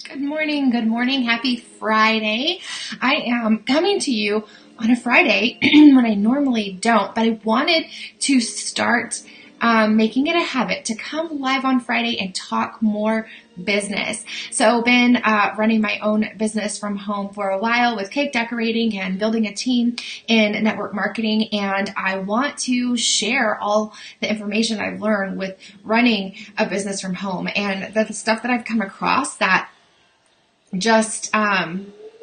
Good morning. Good morning. Happy Friday. I am coming to you on a Friday when I normally don't, but I wanted to start making it a habit to come live on Friday and talk more business. So I've been running my own business from home for a while with cake decorating and building a team in network marketing. And I want to share all the information I've learned with running a business from home and the stuff that I've come across that just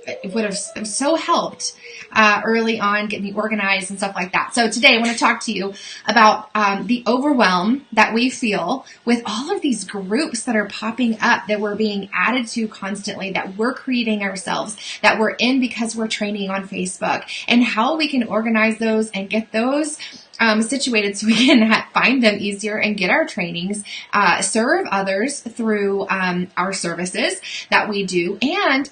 it would have so helped early on, get me organized and stuff like that. So today I want to talk to you about the overwhelm that we feel with all of these groups that are popping up, that we're being added to constantly, that we're creating ourselves, that we're in because we're training on Facebook, and how we can organize those and get those situated so we can find them easier and get our trainings, serve others through our services that we do. And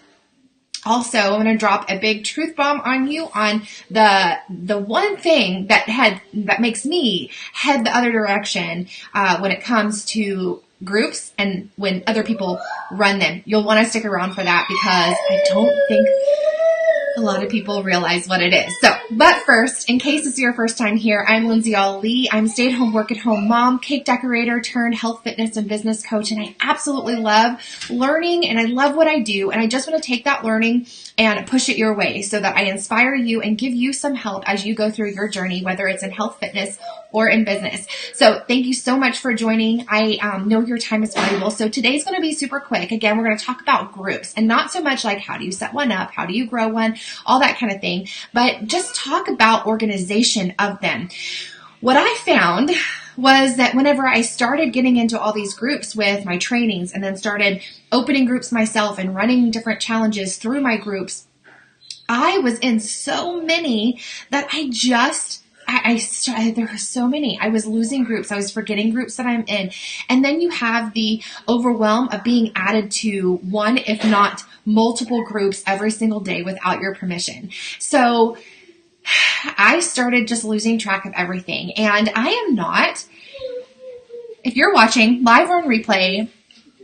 also, I'm going to drop a big truth bomb on you on the one thing that makes me head the other direction when it comes to groups and when other people run them. You'll want to stick around for that because I don't think a lot of people realize what it is. But first, in case it's your first time here, I'm Lindsay Ali. I'm a stay-at-home, work-at-home mom, cake decorator turned health, fitness, and business coach, and I absolutely love learning, and I love what I do, and I just want to take that learning and push it your way so that I inspire you and give you some help as you go through your journey, whether it's in health, fitness, or in business. So thank you so much for joining. I know your time is valuable. So today's going to be super quick. Again, we're going to talk about groups and not so much like how do you set one up, how do you grow one, all that kind of thing, but just talk about organization of them. What I found was that whenever I started getting into all these groups with my trainings and then started opening groups myself and running different challenges through my groups, I was in so many that there were so many. I was losing groups. I was forgetting groups that I'm in. And then you have the overwhelm of being added to one, if not multiple groups every single day without your permission. So I started just losing track of everything. And I am not, if you're watching live or on replay,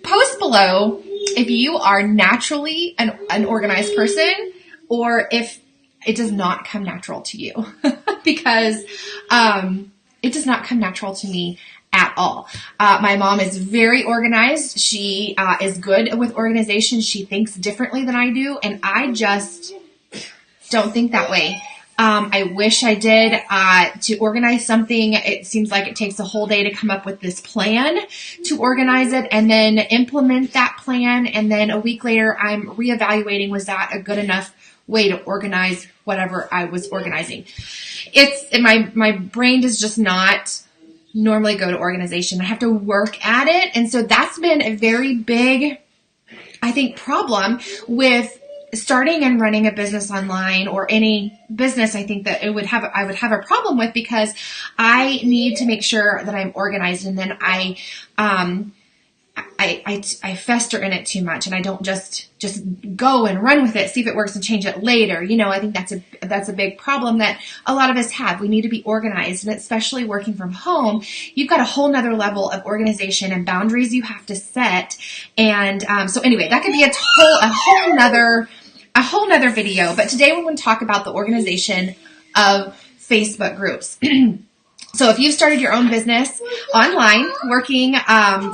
post below if you are naturally an organized person or if it does not come natural to you because it does not come natural to me at all. My mom is very organized. She is good with organization. She thinks differently than I do, and I just don't think that way. I wish I did. To organize something, it seems like it takes a whole day to come up with this plan to organize it and then implement that plan. And then a week later, I'm reevaluating, was that a good enough way to organize whatever I was organizing? My brain does just not normally go to organization. I have to work at it. And so that's been a very big, I think, problem with starting and running a business online or any business. I think that I would have a problem with because I need to make sure that I'm organized, and then I fester in it too much, and I don't just go and run with it, see if it works and change it later. I think that's a big problem that a lot of us have. We need to be organized, and especially working from home, you've got a whole nother level of organization and boundaries you have to set. And so anyway, that could be a whole nother video. But today we're going to talk about the organization of Facebook groups. So if you've started your own business online, working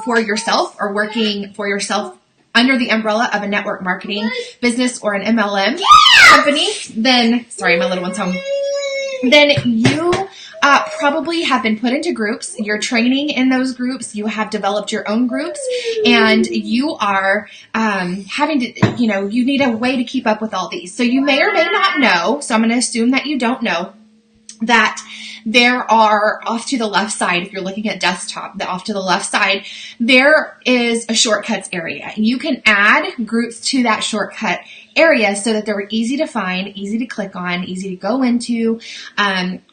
for yourself or working for yourself under the umbrella of a network marketing business or an MLM company, then, sorry, my little one's home, then you probably have been put into groups. You're training in those groups. You have developed your own groups, and you are having to, you need a way to keep up with all these. So you may or may not know, so I'm going to assume that you don't know, that there are off to the left side, if you're looking at desktop, off to the left side, there is a shortcuts area. You can add groups to that shortcut area so that they're easy to find, easy to click on, easy to go into,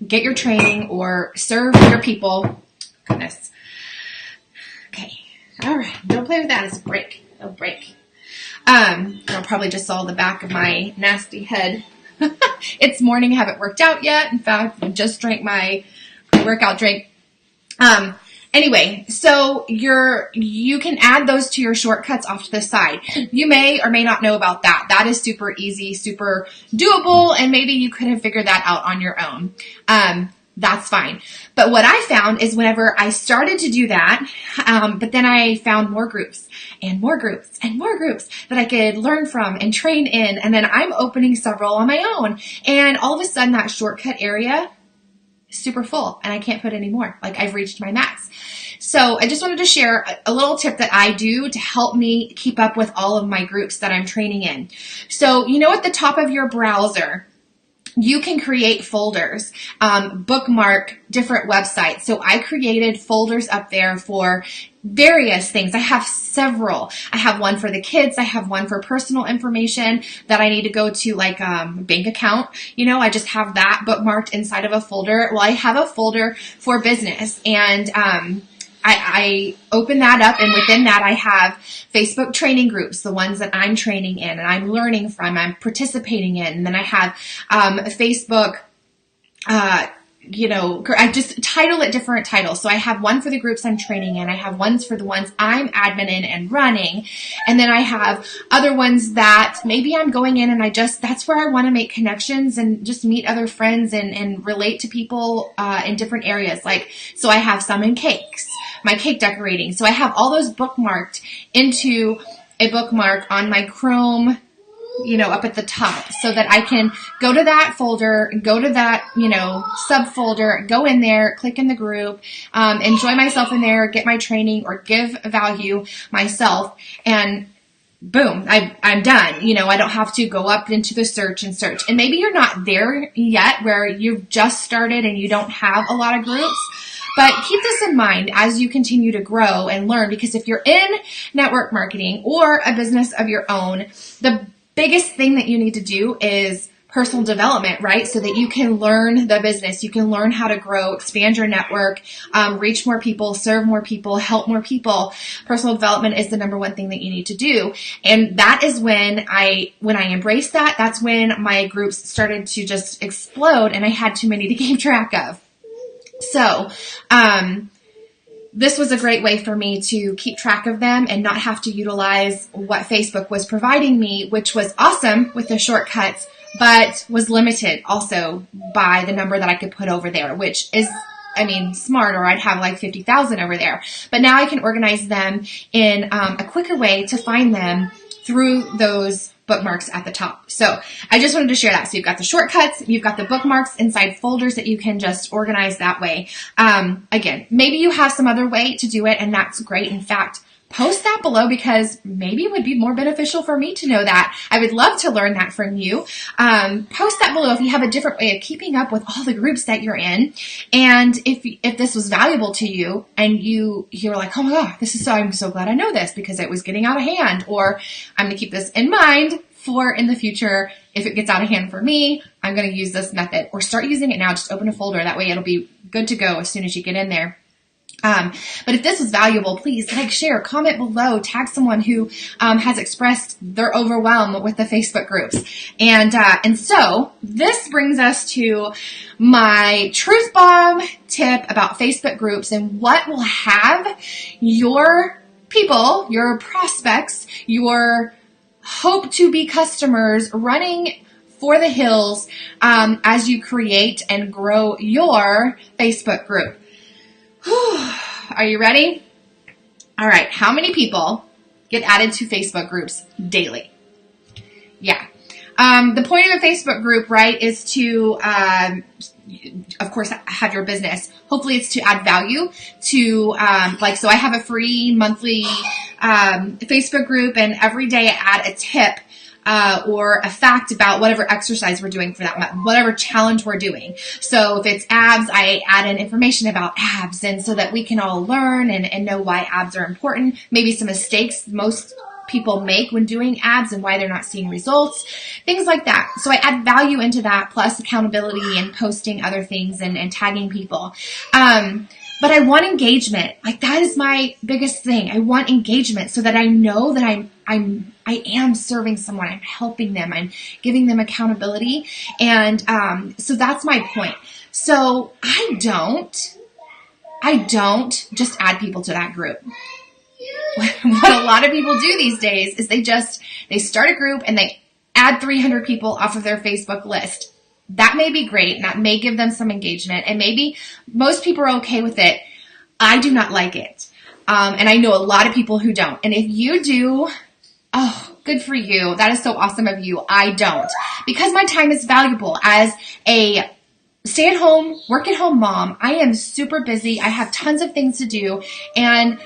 get your training or serve your people. Goodness. Okay. All right. Don't play with that. It's a break. It'll break. I'll probably just saw the back of my nasty head. It's morning. I haven't worked out yet. In fact, I just drank my workout drink. Anyway, so you can add those to your shortcuts off to the side. You may or may not know about that. That is super easy, super doable, and maybe you could have figured that out on your own. That's fine. But what I found is whenever I started to do that, but then I found more groups and more groups and more groups that I could learn from and train in. And then I'm opening several on my own. And all of a sudden that shortcut area is super full and I can't put any more. Like I've reached my max. So I just wanted to share a little tip that I do to help me keep up with all of my groups that I'm training in. So, at the top of your browser, you can create folders, bookmark different websites. So I created folders up there for various things. I have several. I have one for the kids. I have one for personal information that I need to go to, like bank account. I just have that bookmarked inside of a folder. Well, I have a folder for business, and I open that up, and within that I have Facebook training groups, the ones that I'm training in and I'm learning from, I'm participating in. And then I have Facebook, I just title it different titles. So I have one for the groups I'm training in. I have ones for the ones I'm admin in and running. And then I have other ones that maybe I'm going in and that's where I want to make connections and just meet other friends and relate to people in different areas. So I have some in cakes, my cake decorating. So I have all those bookmarked into a bookmark on my Chrome, up at the top, so that I can go to that folder, go to that, subfolder, go in there, click in the group, enjoy myself in there, get my training or give value myself, and boom, I'm done. I don't have to go up into the search. And maybe you're not there yet where you've just started and you don't have a lot of groups. But keep this in mind as you continue to grow and learn, because if you're in network marketing or a business of your own, the biggest thing that you need to do is personal development, right? So that you can learn the business, you can learn how to grow, expand your network, reach more people, serve more people, help more people. Personal development is the number one thing that you need to do. And that is when I embraced that, that's when my groups started to just explode and I had too many to keep track of. So, this was a great way for me to keep track of them and not have to utilize what Facebook was providing me, which was awesome with the shortcuts, but was limited also by the number that I could put over there, which is, smart, or I'd have like 50,000 over there. But now I can organize them in a quicker way to find them through those bookmarks at the top. So I just wanted to share that. So you've got the shortcuts, you've got the bookmarks inside folders that you can just organize that way. Again, maybe you have some other way to do it, and that's great. In fact, post that below, because maybe it would be more beneficial for me to know that. I would love to learn that from you. Post that below if you have a different way of keeping up with all the groups that you're in. And if this was valuable to you and you're like, oh my God, I'm so glad I know this because it was getting out of hand, or I'm going to keep this in mind for in the future. If it gets out of hand for me, I'm going to use this method, or start using it now. Just open a folder. That way it'll be good to go as soon as you get in there. But if this was valuable, please like, share, comment below, tag someone who has expressed their overwhelm with the Facebook groups. And so this brings us to my truth bomb tip about Facebook groups and what will have your people, your prospects, your hope to be customers running for the hills as you create and grow your Facebook group. Are you ready? All right. How many people get added to Facebook groups daily? Yeah. The point of a Facebook group, right, is to, of course, have your business. Hopefully it's to add value to, so I have a free monthly Facebook group, and every day I add a tip or a fact about whatever exercise we're doing for that month, whatever challenge we're doing. So if it's abs, I add in information about abs, and so that we can all learn and know why abs are important, maybe some mistakes most people make when doing abs and why they're not seeing results, things like that. So I add value into that, plus accountability and posting other things and tagging people. But I want engagement. Like, that is my biggest thing. I want engagement so that I know that I am serving someone. I'm helping them. I'm giving them accountability. And so that's my point. So I I don't just add people to that group. What a lot of people do these days is they start a group and they add 300 people off of their Facebook list. That may be great and that may give them some engagement, and maybe most people are okay with it. I do not like it. And I know a lot of people who don't. And if you do, oh, good for you. That is so awesome of you. I don't. Because my time is valuable as a stay-at-home, work-at-home mom. I am super busy. I have tons of things to do. And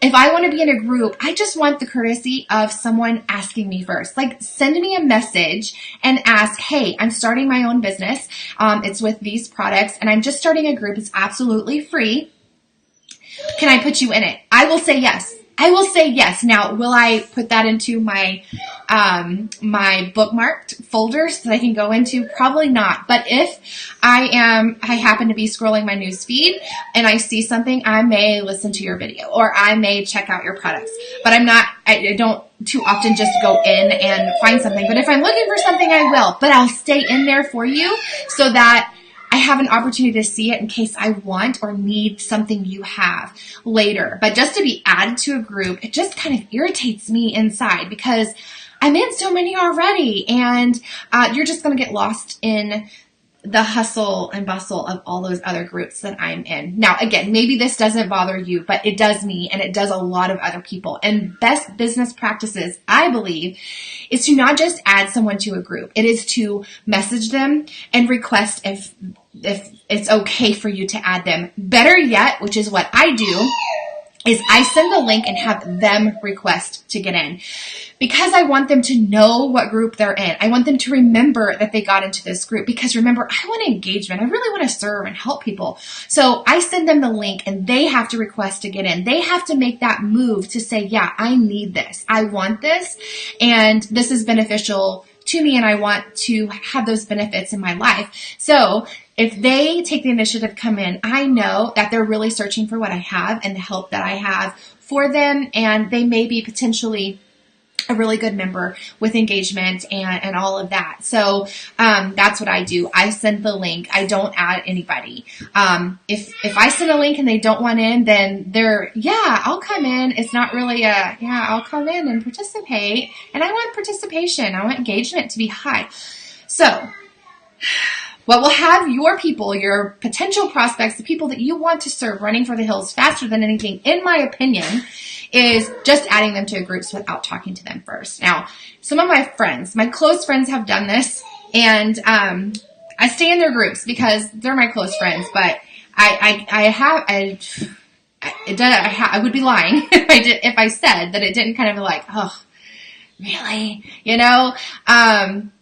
if I want to be in a group, I just want the courtesy of someone asking me first. Like, send me a message and ask, hey, I'm starting my own business. It's with these products, and I'm just starting a group. It's absolutely free. Can I put you in it? I will say yes. I will say yes. Now, will I put that into my my bookmarked folder so that I can go into? Probably not. But if I happen to be scrolling my news feed and I see something, I may listen to your video or I may check out your products. But I don't too often just go in and find something. But if I'm looking for something, I will. But I'll stay in there for you so that I have an opportunity to see it in case I want or need something you have later. But just to be added to a group, it just kind of irritates me inside because I'm in so many already, and you're just going to get lost in the hustle and bustle of all those other groups that I'm in. Now, again, maybe this doesn't bother you, but it does me, and it does a lot of other people. And best business practices, I believe, is to not just add someone to a group. It is to message them and request if it's okay for you to add them. Better yet, which is what I do, is I send the link and have them request to get in. Because I want them to know what group they're in. I want them to remember that they got into this group. Because remember, I want engagement. I really want to serve and help people. So I send them the link and they have to request to get in. They have to make that move to say, yeah, I need this. I want this. And this is beneficial to me, and I want to have those benefits in my life. So if they take the initiative, come in, I know that they're really searching for what I have and the help that I have for them, and they may be potentially a really good member with engagement and all of that. So that's what I do. I send the link. I don't add anybody. If I send a link and they don't want in, then I'll come in. It's not really I'll come in and participate. And I want participation. I want engagement to be high. So what will have your people, your potential prospects, the people that you want to serve, running for the hills faster than anything, in my opinion, is just adding them to groups without talking to them first. Now, some of my friends, my close friends, have done this, and I stay in their groups because they're my close friends. But I would be lying if I said that it didn't kind of like, oh, really,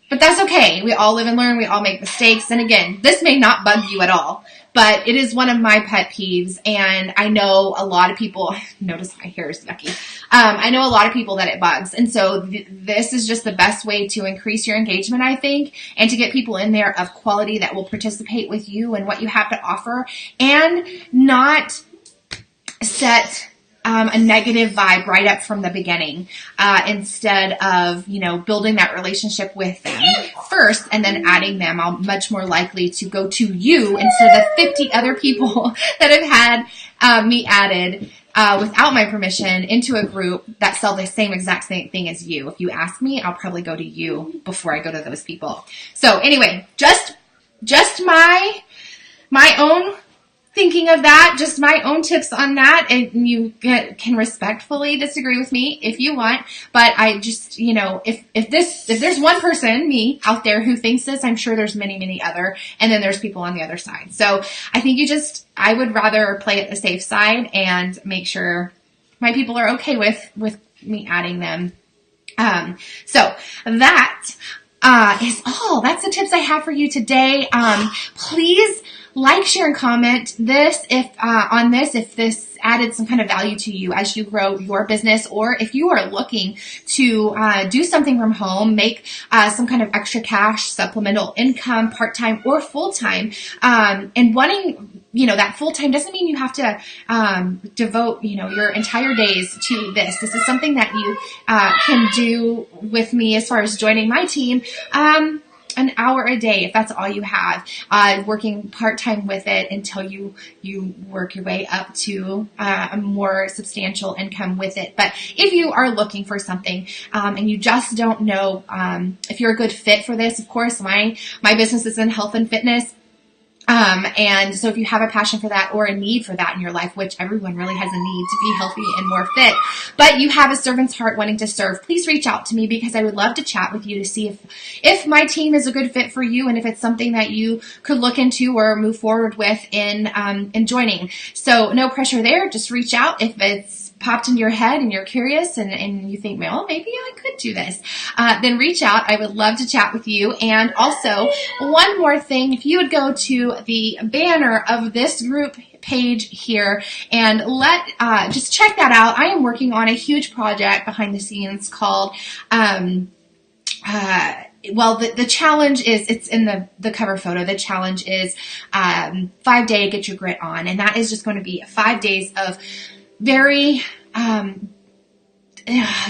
But that's okay. We all live and learn. We all make mistakes. And again, this may not bug you at all, but it is one of my pet peeves. And I know a lot of people, notice my hair is yucky. I know a lot of people that it bugs. And so this is just the best way to increase your engagement, I think, and to get people in there of quality that will participate with you and what you have to offer, and not set a negative vibe right up from the beginning, instead of, building that relationship with them first and then adding them. I'm much more likely to go to you instead of the 50 other people that have had me added without my permission into a group that sell the same exact same thing as you. If you ask me, I'll probably go to you before I go to those people. So anyway, just my own thinking of that, just my own tips on that, and you can respectfully disagree with me if you want, but I just, if there's one person, me, out there who thinks this, I'm sure there's many, many other, and then there's people on the other side. So I think I would rather play it the safe side and make sure my people are okay with me adding them. So that is all. That's the tips I have for you today. Please like, share, and comment this if this added some kind of value to you as you grow your business, or if you are looking to do something from home, make some kind of extra cash, supplemental income, part-time or full-time, and wanting, that full-time doesn't mean you have to devote, your entire days to this. This is something that you can do with me as far as joining my team. an hour a day, if that's all you have, working part-time with it until you work your way up to a more substantial income with it. But if you are looking for something and you just don't know if you're a good fit for this, of course, my business is in health and fitness. And so if you have a passion for that or a need for that in your life, which everyone really has a need to be healthy and more fit, but you have a servant's heart wanting to serve, please reach out to me, because I would love to chat with you to see if my team is a good fit for you and if it's something that you could look into or move forward with in joining. So no pressure there. Just reach out if it's popped into your head and you're curious and you think, well, maybe I could do this, then reach out. I would love to chat with you. And also, one more thing, if you would go to the banner of this group page here and just check that out. I am working on a huge project behind the scenes called the challenge is, it's in the cover photo. The challenge is 5-day Get Your Grit On. And that is just going to be 5 days of very,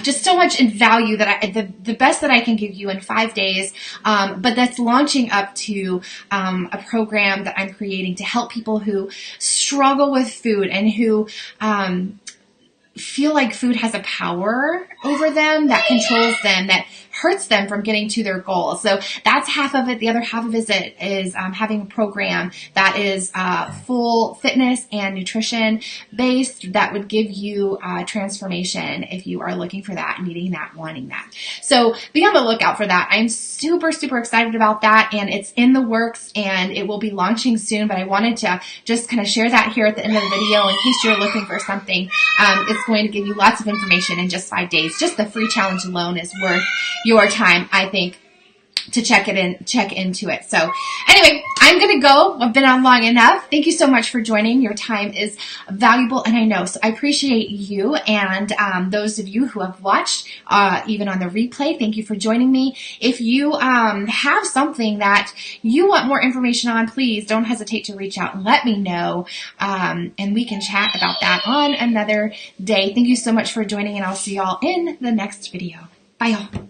just so much in value that the best that I can give you in 5 days. But that's launching up to, a program that I'm creating to help people who struggle with food and who, feel like food has a power over them that controls them, that hurts them from getting to their goals. So that's half of it. The other half of it is having a program that is full fitness and nutrition based that would give you transformation if you are looking for that, needing that, wanting that. So be on the lookout for that. I'm super, super excited about that, and it's in the works and it will be launching soon, but I wanted to just kind of share that here at the end of the video in case you're looking for something. It's going to give you lots of information in just 5 days. Just the free challenge alone is worth your time, I think, to check into it. So anyway, I'm going to go. I've been on long enough. Thank you so much for joining. Your time is valuable, and I know, so I appreciate you. And those of you who have watched, even on the replay, thank you for joining me. If you have something that you want more information on, please don't hesitate to reach out and let me know, and we can chat about that on another day. Thank you so much for joining, and I'll see y'all in the next video. Bye, y'all.